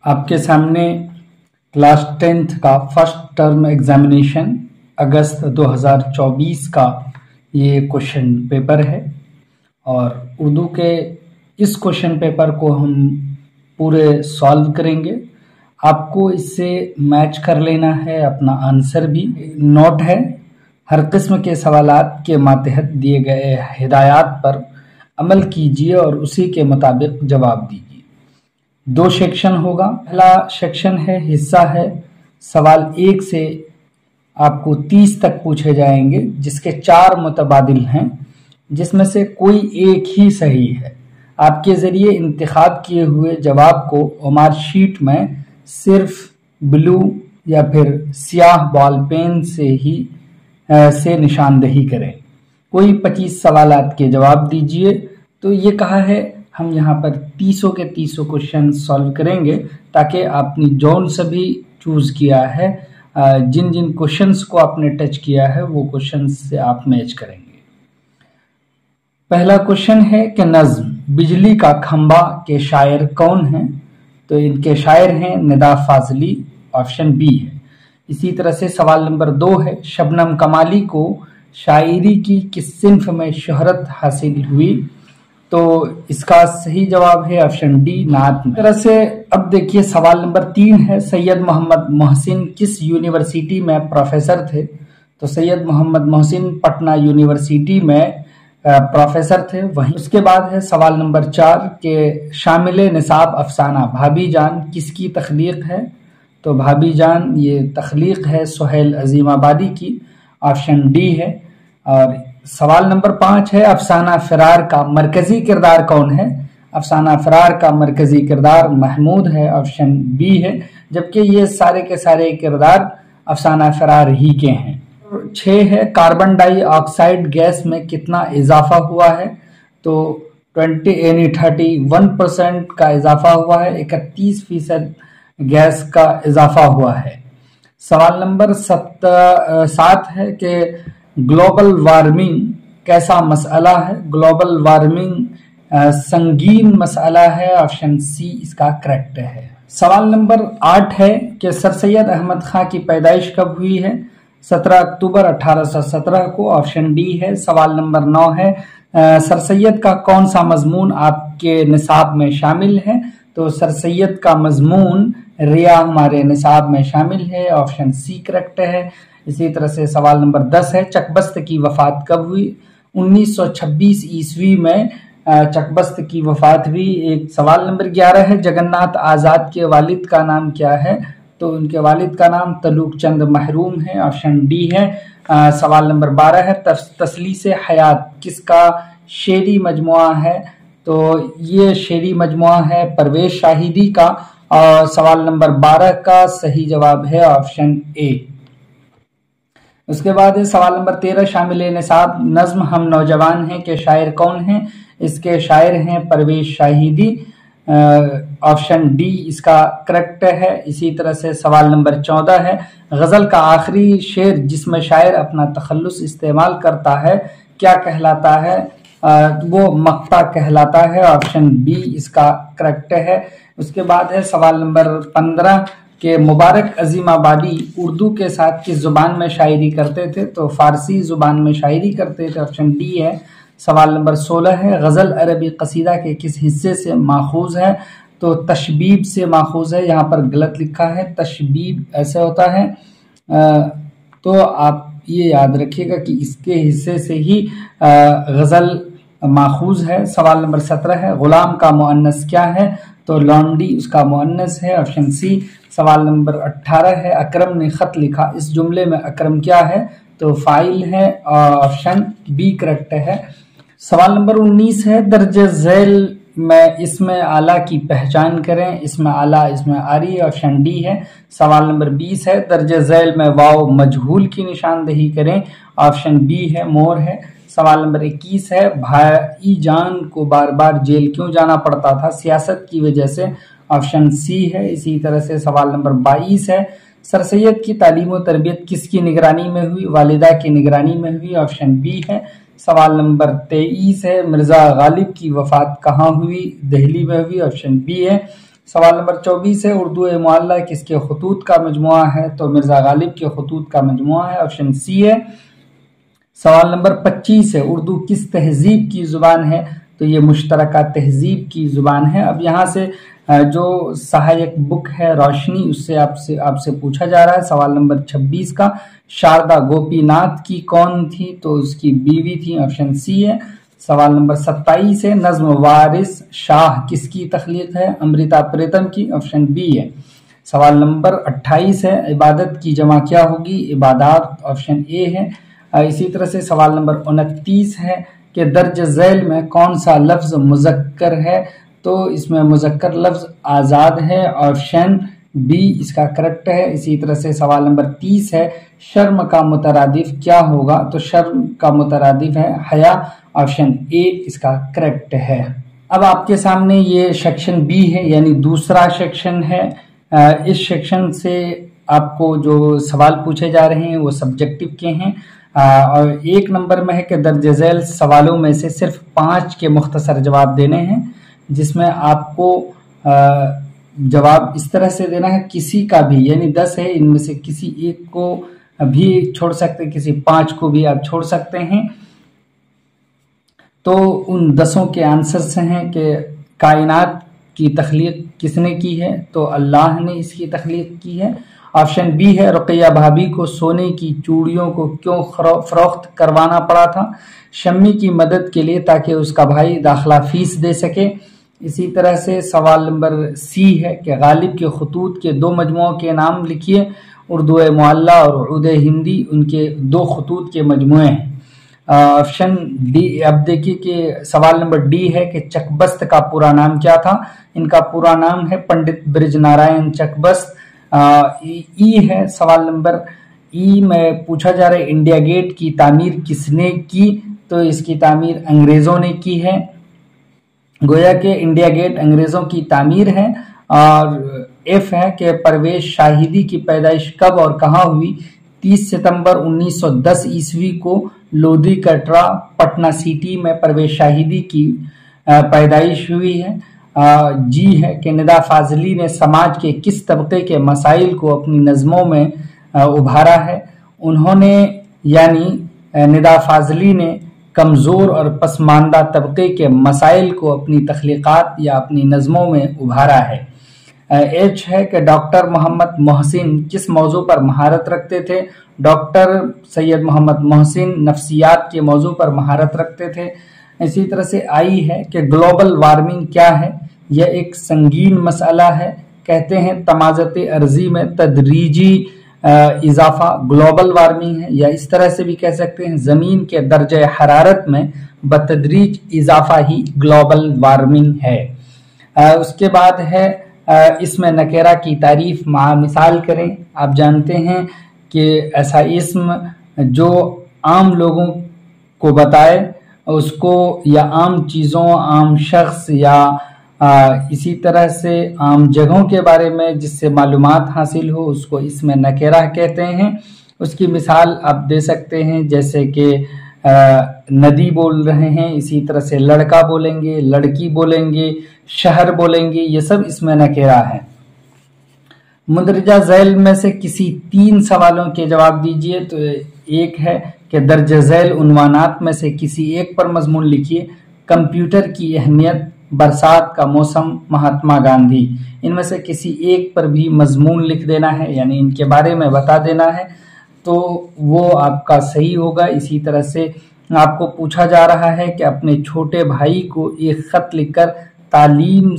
آپ کے سامنے کلاس 10th کا فرسٹ ٹرم ایگزامینیشن اگست 2024 کا یہ کوشچن پیپر ہے، اور اردو کے اس کوشچن پیپر کو ہم پورے سالو کریں گے۔ آپ کو اس سے میچ کر لینا ہے، اپنا آنسر بھی نوٹ ہے۔ ہر قسم کے سوالات کے ماتحت دیے گئے ہدایات پر عمل کیجیے اور اسی کے مطابق جواب دیجیے۔ 2 سیکشن ہوگا۔ پہلا سیکشن ہے، حصہ ہے، سوال 1 سے آپ کو 30 تک پوچھے جائیں گے، جس کے 4 متبادل ہیں، جس میں سے کوئی ایک ہی صحیح ہے۔ آپ کے ذریعے انتخاب کیے ہوئے جواب کو عمار شیٹ میں صرف بلو یا پھر سیاہ بال پین سے نشاندہی کریں۔ کوئی 25 سوالات کے جواب دیجیے۔ تو یہ کہا ہے ہم یہاں پر 30 کے 30 کوشچن سالو کریں گے، تاکہ آپ نے جون سے بھی چوز کیا ہے، جن جن کوشچنس کو آپ نے ٹچ کیا ہے وہ کوشچنس سے آپ میچ کریں گے۔ پہلا کوشچن ہے کہ نظم بجلی کا کھمبا کے شاعر کون ہیں؟ تو ان کے شاعر ہیں ندا فاضلی، آپشن بی ہے۔ اسی طرح سے سوال نمبر 2 ہے، شبنم کمالی کو شاعری کی کس صنف میں شہرت حاصل ہوئی؟ تو اس کا صحیح جواب ہے آپشن ڈی، نعت میں۔ اس طرح سے اب دیکھیے سوال نمبر 3 ہے، سید محمد محسن کس یونیورسٹی میں پروفیسر تھے؟ تو سید محمد محسن پٹنہ یونیورسٹی میں پروفیسر تھے۔ وہیں اس کے بعد ہے سوال نمبر 4 کہ شامل نصاب افسانہ بھابی جان کس کی تخلیق ہے؟ تو بھابی جان یہ تخلیق ہے سہیل عظیم آبادی کی، آپشن ڈی ہے۔ اور سوال نمبر 5 ہے، افسانہ فرار کا مرکزی کردار کون ہے؟ افسانہ فرار کا مرکزی کردار محمود ہے، آپشن بی ہے، جبکہ یہ سارے کے سارے کردار افسانہ فرار ہی کے ہیں۔ 6 ہے، کاربن ڈائی آکسائڈ گیس میں کتنا اضافہ ہوا ہے؟ تو 31% کا اضافہ ہوا ہے، 31% گیس کا اضافہ ہوا ہے۔ سوال نمبر 7 ہے کہ گلوبل وارمنگ کیسا مسئلہ ہے؟ گلوبل وارمنگ سنگین مسئلہ ہے، آپشن سی اس کا کریکٹ ہے۔ سوال نمبر 8 ہے کہ سر سید احمد خان کی پیدائش کب ہوئی ہے؟ 17 اکتوبر 1817 کو، آپشن ڈی ہے۔ سوال نمبر 9 ہے، سر سید کا کون سا مضمون آپ کے نصاب میں شامل ہے؟ تو سر سید کا مضمون ریا ہمارے نصاب میں شامل ہے، آپشن سی کریکٹ ہے۔ اسی طرح سے سوال نمبر 10 ہے، چک بست کی وفات کب ہوئی؟ 1926 عیسوی میں چک بست کی وفات ہوئی۔ ایک سوال نمبر 11 ہے، جگن ناتھ آزاد کے والد کا نام کیا ہے؟ تو ان کے والد کا نام تلوک چند محروم ہے، آپشن ڈی ہے۔ سوال نمبر 12 ہے، تسلیس حیات کس کا شعری مجموعہ ہے؟ تو یہ شعری مجموعہ ہے پرویز شاہدی کا، اور سوال نمبر 12 کا صحیح جواب ہے آپشن اے۔ اس کے بعد ہے سوال نمبر 13، شامل نصاب نظم ہم نوجوان ہیں کے شاعر کون ہیں؟ اس کے شاعر ہیں پرویز شاہدی، آپشن ڈی اس کا کریکٹ ہے۔ اسی طرح سے سوال نمبر 14 ہے، غزل کا آخری شعر جس میں شاعر اپنا تخلص استعمال کرتا ہے کیا کہلاتا ہے؟ وہ مقطع کہلاتا ہے، آپشن بی اس کا کریکٹ ہے۔ اس کے بعد ہے سوال نمبر 15 کہ مبارک عظیم آبادی اردو کے ساتھ کس زبان میں شاعری کرتے تھے؟ تو فارسی زبان میں شاعری کرتے تھے، آپشن ڈی ہے۔ سوال نمبر 16 ہے، غزل عربی قصیدہ کے کس حصے سے ماخوذ ہے؟ تو تشبیب سے ماخوذ ہے، یہاں پر غلط لکھا ہے، تشبیب ایسے ہوتا ہے۔ تو آپ یہ یاد رکھیے گا کہ اس کے حصے سے ہی غزل ماخوذ ہے۔ سوال نمبر 17 ہے، غلام کا مؤنث کیا ہے؟ تو لونڈی اس کا مؤنث ہے، آپشن سی۔ سوال نمبر 18 ہے، اکرم نے خط لکھا، اس جملے میں اکرم کیا ہے؟ تو فاعل ہے، آپشن بی کریکٹ ہے۔ سوال نمبر 19 ہے، درج ذیل میں اسم اعلیٰ کی پہچان کریں، اسم اعلیٰ اسم آری، آپشن ڈی ہے۔ سوال نمبر 20 ہے، درج ذیل میں واو مجہول کی نشاندہی کریں، آپشن بی ہے، مور ہے۔ سوال نمبر 21 ہے، بھائی جان کو بار بار جیل کیوں جانا پڑتا تھا؟ سیاست کی وجہ سے، آپشن سی ہے۔ اسی طرح سے سوال نمبر 22 ہے، سر سید کی تعلیم و تربیت کس کی نگرانی میں ہوئی؟ والدہ کی نگرانی میں ہوئی، آپشن بی ہے۔ سوال نمبر 23 ہے، مرزا غالب کی وفات کہاں ہوئی؟ دہلی میں ہوئی، آپشن بی ہے۔ सवाल नंबर 24 है, उर्दू मुअल्ला किसके खतूत का मजमुआ है? तो मिर्जा गालिब के खतूत का मजमुआ है, ऑप्शन सी है। सवाल नंबर 25 है, उर्दू किस तहजीब की जुबान है? तो ये मुश्तरका तहजीब की जुबान है। अब यहाँ से जो सहायक बुक है रोशनी, उससे आपसे पूछा जा रहा है। सवाल नंबर 26 का, शारदा गोपीनाथ की कौन थी? तो उसकी बीवी थी, ऑप्शन सी है। सवाल नंबर 27 है, नज्म वारिस शाह किसकी तख्लीक है? अमृता प्रीतम की, ऑप्शन बी है। सवाल नंबर 28 है, इबादत की जमा क्या होगी? इबादात, ऑप्शन ए है। इसी तरह से सवाल नंबर 29 है कि दर्ज झैल में कौन सा लफ्ज मुज़क्कर है? तो इसमें मुज़क्कर लफ्ज आज़ाद है, ऑप्शन बी इसका करेक्ट है। इसी तरह से सवाल नंबर 30 है, शर्म का मुतरादिफ क्या होगा? तो शर्म का मुतरादिफ है हया, ऑप्शन ए इसका करेक्ट है। अब आपके सामने ये सेक्शन बी है, यानी दूसरा सेक्शन है। इस सेक्शन से आपको जो सवाल पूछे जा रहे हैं वो सब्जेक्टिव के हैं, और 1 नंबर में है कि दर्ज झैल सवालों में से सिर्फ 5 के मुख्तसर जवाब देने हैं, जिसमें आपको जवाब इस तरह से देना है, किसी का भी, यानी 10 है, इनमें से किसी एक को भी छोड़ सकते हैं, किसी 5 को भी आप छोड़ सकते हैं। तो उन 10 के आंसर्स हैं कि कायनात की तख्लीक किसने की है? तो अल्लाह ने इसकी तख्लीक की है, ऑप्शन बी है। रुकैया भाभी को सोने की चूड़ियों को क्यों फरोख्त करवाना पड़ा था? शम्मी की मदद के लिए, ताकि उसका भाई दाखिला फीस दे सके। इसी तरह से सवाल नंबर सी है कि गालिब के खतूत के 2 मजमुओं के नाम लिखिए। उर्दू मुअल्ला और उर्दू हिंदी, उनके 2 खतूत के मजमुए हैं। Option D. अब देखिए कि सवाल नंबर डी है कि चकबस्त का पूरा नाम क्या था? इनका पूरा नाम है पंडित ब्रिज नारायण चकबस्त। ई है सवाल नंबर ई में पूछा जा रहा है, इंडिया गेट की तामीर किसने की? तो इसकी तामीर अंग्रेजों ने की है। गोया के इंडिया गेट अंग्रेजों की तामीर है। और एफ है कि परवेज शाहिदी की पैदाइश कब और कहाँ हुई? 30 सितंबर 1910 ईस्वी को लोधी कटरा पटना सिटी में परवेज शाहिदी की पैदाइश हुई है। जी है कि निदा फाजली ने समाज के किस तबके के मसाइल को अपनी नज़मों में उभारा है? उन्होंने, यानी निदा फाजली ने कमज़ोर और पसमानदा तबके के मसाइल को अपनी तख्लीक़ात या अपनी नज़मों में उभारा है। एच है कि डॉक्टर मोहम्मद मोहसिन किस मौजू पर महारत रखते थे? डॉक्टर सैयद मोहम्मद मोहसिन नफ्सियात के मौजू पर महारत रखते थे। इसी तरह से आई है कि ग्लोबल वार्मिंग क्या है? यह एक संगीन मसला है। कहते हैं तमाज़त अर्जी में तदरीजी इजाफा ग्लोबल वार्मिंग है, या इस तरह से भी कह सकते हैं ज़मीन के दर्जे हरारत में बतदरीज इजाफा ही ग्लोबल वार्मिंग है। उसके बाद है इसमें नकेरा की तारीफ मिसाल करें। आप जानते हैं कि ऐसा इसम जो आम लोगों को बताए उसको, या आम चीज़ों, आम शख्स, या इसी तरह से आम जगहों के बारे में जिससे मालूमात हासिल हो, उसको इसमें नकेरा कहते हैं। उसकी मिसाल आप दे सकते हैं, जैसे कि नदी बोल रहे हैं, इसी तरह से लड़का बोलेंगे, लड़की बोलेंगे, शहर बोलेंगे, ये सब इसमें नकेरा है। मुंदरजा झैल में से किसी 3 सवालों के जवाब दीजिए। तो एक है कि दर्ज झैल उन्वानात में से किसी एक पर मजमून लिखिए। कंप्यूटर की अहमियत, बरसात का मौसम, महात्मा गांधी। इनमें से किसी एक पर भी मजमून लिख देना है, यानी इनके बारे में बता देना है, तो वो आपका सही होगा। इसी तरह से आपको पूछा जा रहा है कि अपने छोटे भाई को एक खत लिखकर तालीम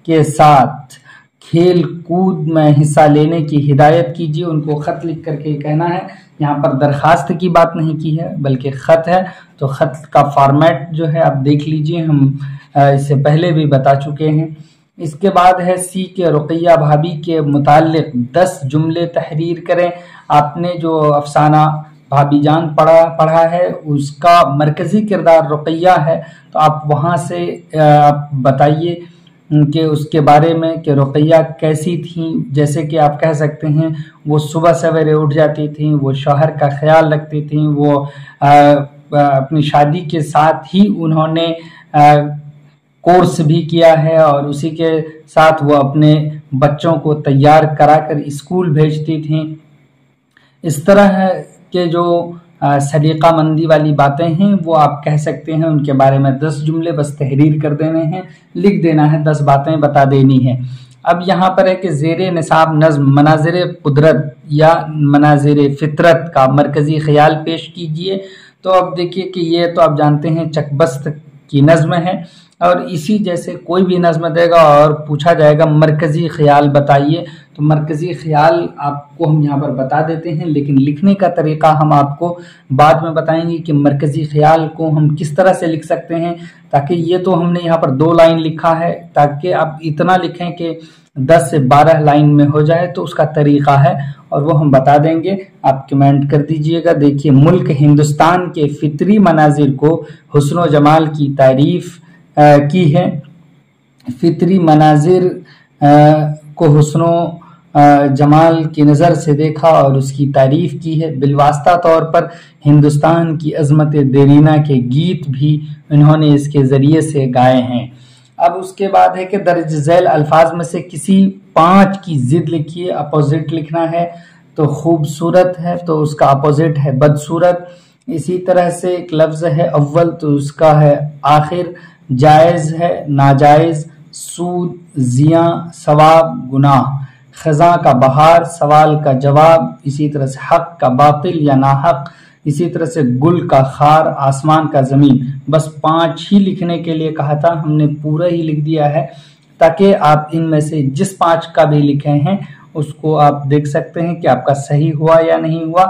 के साथ खेल कूद में हिस्सा लेने की हिदायत कीजिए। उनको खत लिख करके कहना है। यहाँ पर दरखास्त की बात नहीं की है बल्कि खत है, तो खत का फॉर्मेट जो है आप देख लीजिए, हम इससे पहले भी बता चुके हैं। इसके बाद है सी के रुकैया भाभी के मुताल्लिक 10 जुमले तहरीर करें। आपने जो अफसाना भाभी जान पढ़ा है उसका मरकजी किरदार रुकैया है, तो आप वहाँ से आप बताइए कि उसके बारे में कि रुकैया कैसी थी। जैसे कि आप कह सकते हैं वो सुबह सवेरे उठ जाती थी, वो शौहर का ख्याल रखती थी, वो अपनी शादी के साथ ही उन्होंने कोर्स भी किया है और उसी के साथ वो अपने बच्चों को तैयार करा कर स्कूल भेजती थी। इस तरह के जो सलीका मंदी वाली बातें हैं वो आप कह सकते हैं, उनके बारे में 10 जुमले बस तहरीर कर देने हैं, लिख देना है, 10 बातें बता देनी है। अब यहाँ पर है कि ज़ेरे निसाब नज़्म मनाज़िर कुदरत या मनाज़िर फितरत का मरकज़ी ख्याल पेश कीजिए। तो अब देखिए कि ये तो आप जानते हैं चकबस्त की नज़्म है, और इसी जैसे कोई भी नज़्म देगा और पूछा जाएगा मरकज़ी ख्याल बताइए, तो मरकज़ी ख्याल आपको हम यहाँ पर बता देते हैं, लेकिन लिखने का तरीक़ा हम आपको बाद में बताएंगे कि मरकज़ी ख्याल को हम किस तरह से लिख सकते हैं। ताकि ये तो हमने यहाँ पर 2 लाइन लिखा है, ताकि आप इतना लिखें कि 10 से 12 लाइन में हो जाए, तो उसका तरीक़ा है और वो हम बता देंगे, आप कमेंट कर दीजिएगा। देखिए, मुल्क हिंदुस्तान के फितरी मनाजिर को हुस्न व जमाल की तारीफ़ की है। फितरी मनाजिर को हुस्न जमाल की नज़र से देखा और उसकी तारीफ़ की है। बिलवास्ता तौर पर हिंदुस्तान की अज़मत देरीना के गीत भी इन्होंने इसके ज़रिए से गाए हैं। अब उसके बाद है कि दर्ज झैल अल्फाज में से किसी 5 की ज़िद लिखिए। अपोजिट लिखना है, तो खूबसूरत है तो उसका अपोजिट है बदसूरत। इसी तरह से एक लफ्ज़ है अव्वल, तो उसका है आखिर। जायज़ है नाजायज़, सूद जिया, सवाब गुनाह। ख़ज़ां का बहार, सवाल का जवाब। इसी तरह से हक़ का बातिल या नाहक। इसी तरह से गुल का खार, आसमान का ज़मीन। बस 5 ही लिखने के लिए कहा था, हमने पूरा ही लिख दिया है, ताकि आप इनमें से जिस 5 का भी लिखे हैं उसको आप देख सकते हैं कि आपका सही हुआ या नहीं हुआ।